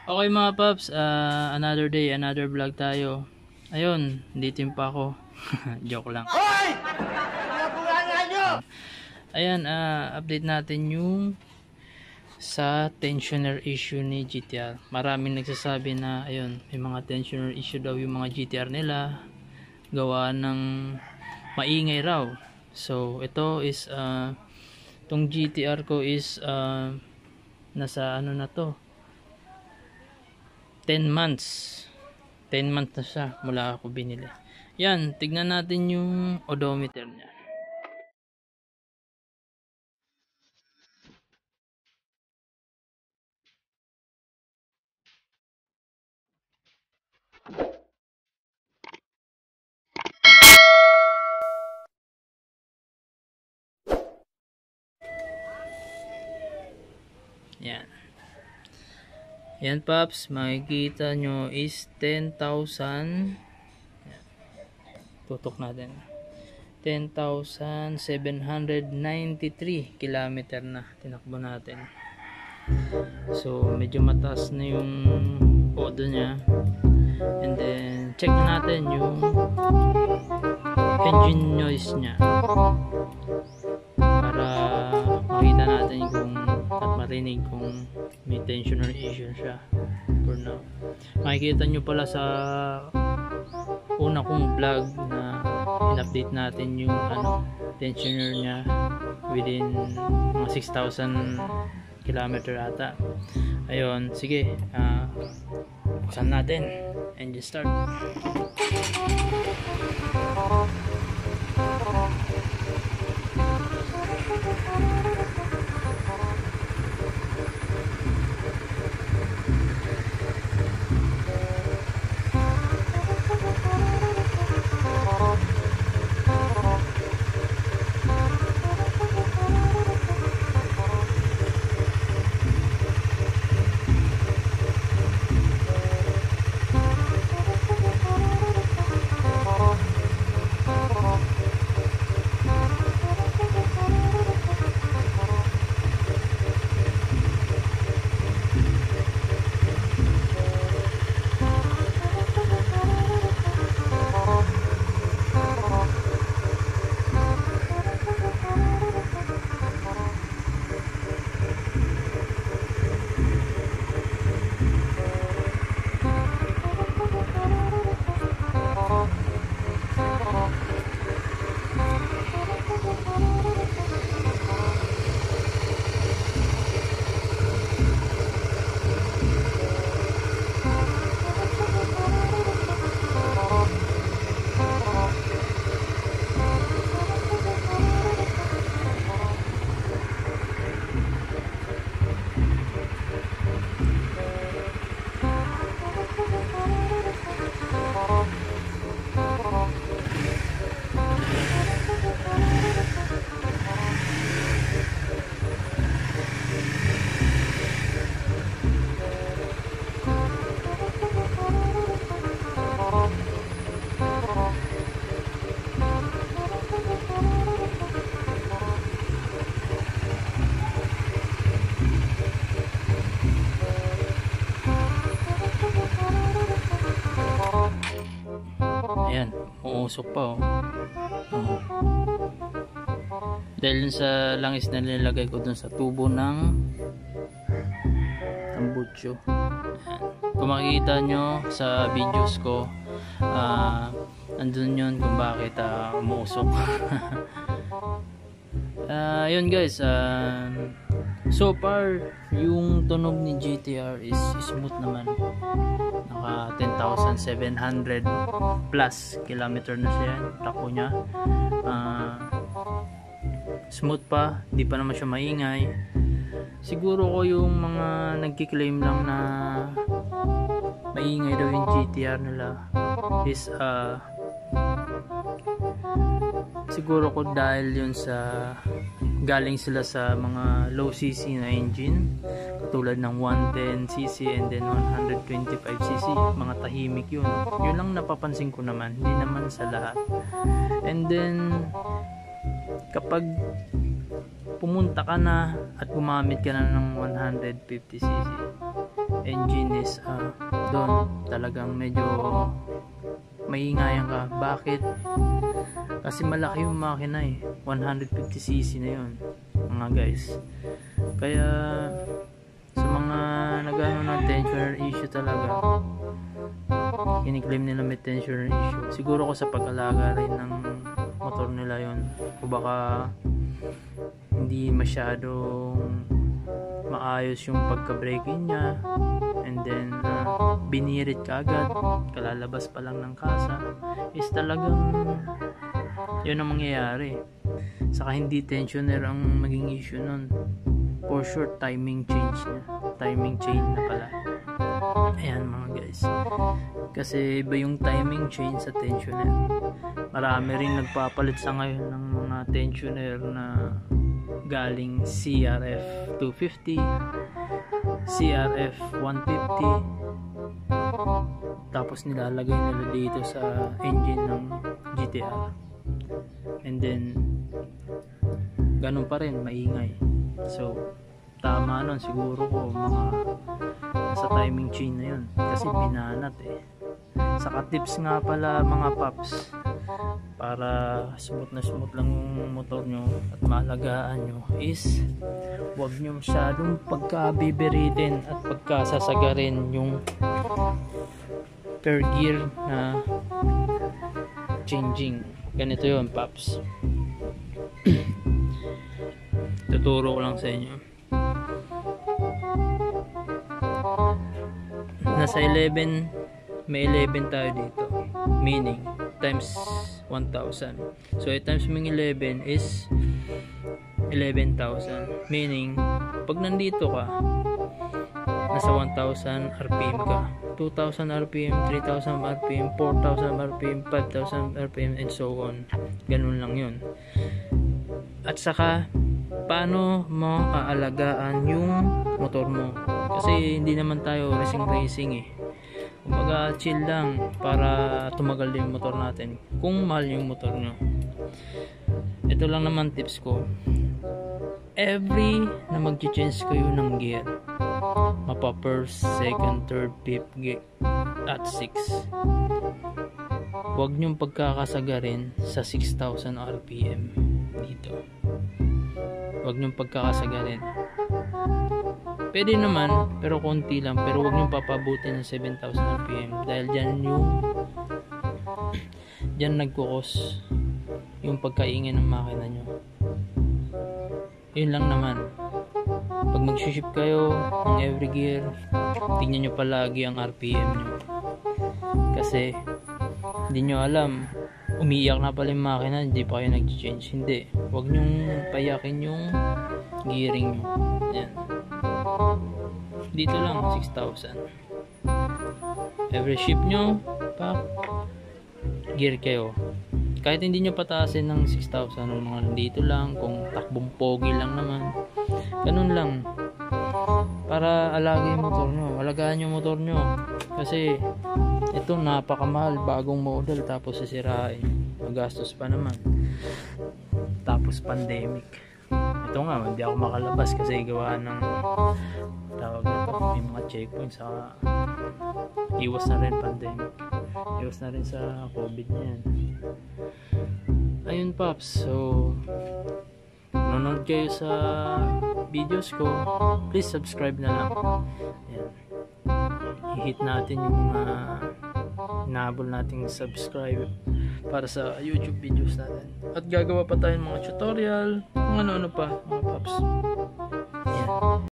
Okay mga paps, another day, another vlog tayo. Ayun, dito pa ako. Joke lang. Hoy! Mga nyo! Ayan, update natin yung sa tensioner issue ni GTR. Maraming nagsasabi na ayun, may mga tensioner issue daw yung mga GTR nila. Gawa ng maingay raw. So, ito is tong GTR ko is nasa ano na to, 10 months. 10 months na siya mula ako binili. Yan, tignan natin yung odometer niya. Yan. Yan paps, makikita nyo is 10,000. Tutok natin. 10,793 kilometer na tinakbo natin. So, medyo mataas na yung odo niya. And then, check na natin yung engine noise niya. Para makita natin kung at marinig kung may tensioner issue siya. For now, makikita nyo pala sa una kong vlog na in-update natin yung tensioner niya within mga 6,000 kilometer ata. Ayun, sige, buksan natin. Engine start. Ayan, uusok pa dahil sa langis na nilagay ko dun sa tubo ng tambucho. Kung makikita nyo sa videos ko, andun yun kung bakit umuusok. Yun guys, so far yung tunog ni GTR is smooth naman. Naka 10,700 plus kilometer na siya, tako niya. Smooth pa, di pa naman siya maingay. Siguro ko yung mga nagki-claim lang na maingay daw yung GTR nila is siguro ko dahil yun sa galing sila sa mga low cc na engine katulad ng 110cc and then 125cc, mga tahimik yun lang napapansin ko naman, hindi naman sa lahat. And then kapag pumunta ka na at gumamit ka na ng 150cc, engine is doon talagang medyo maingayan ka. Bakit? Kasi malaki yung makina 150cc na yun mga guys. Kaya sa mga nagano ng tensioner issue talaga, kiniklaim nila may tensioner issue. Siguro ko sa pag-alaga rin ng motor nila yon, o baka hindi masyadong maayos yung pagka-braking niya, and then binirit ka agad kalalabas pa lang ng kasa, is talagang yun ang mangyayari. Saka hindi tensioner ang maging issue nun, for sure timing change niya, timing chain na pala. Ayan mga guys, kasi iba yung timing chain sa tensioner. Marami rin nagpapalit sa ngayon ng mga tensioner na galing CRF 250, CRF 150, tapos nilalagay nila dito sa engine ng GTR, and then ganun pa rin maingay. So tama nun siguro ko mga sa timing chain na yun, kasi binanat Saka tips nga pala mga paps, para smooth na smooth lang yung motor nyo at maalagaan nyo, is huwag nyo masyadong pagkabibiritin at pagkasasagarin yung per gear na changing. Ganito yun paps. Tuturo ko lang sa inyo. Nasa 11, may 11 tayo dito, meaning times 1,000. So times mong 11 is 11,000, meaning pag nandito ka nasa 1,000 RPM ka, 2,000 RPM, 3,000 RPM, 4,000 RPM, 5,000 RPM, and so on. Ganun lang yun. At saka paano mo aalagaan yung motor mo, kasi hindi naman tayo racing kumbaga chill lang para tumagal din yung motor natin kung mahal yung motor nyo. Ito lang naman tips ko, every na mag-change kayo ng gear, mapa first, second, third, fifth gear at 6, huwag nyong pagkakasagarin sa 6,000 RPM dito. Huwag nyong pagkakasagarin. Pwede naman, pero konti lang, pero huwag nyong papabutin ng 7,000 RPM dahil dyan nagkukos yung pagkaingay ng makina nyo. Yun lang naman. Pag mag-shift kayo ng every gear, tingnan nyo palagi ang RPM nyo, kasi hindi nyo alam, umiiyak na pala yung makina, hindi pa kayo nag-change. Hindi, huwag nyong payakin yung gearing nyo. Yan, dito lang 6,000 every shift nyo, pa gear kayo. Kahit hindi nyo pataasin ng 6,000, mga dito lang, kung takbong pogi lang naman, ganun lang, para alagaan yung motor nyo, alagaan yung motor nyo, kasi ito napakamahal, bagong model, tapos sisirain, magastos pa naman, tapos pandemic. Ito nga, hindi ako makalabas kasi gawa ng tawag na to, may mga checkpoints, saka iwas na rin pandemic, iwas na rin sa COVID na yan. Ayun paps, so nanonood kayo sa videos ko, please subscribe na lang. Ayan, i-hit natin yung mga inaabol nating subscribe para sa YouTube videos natin, at gagawa pa tayong mga tutorial, kung ano-ano pa mga paps. Ayan.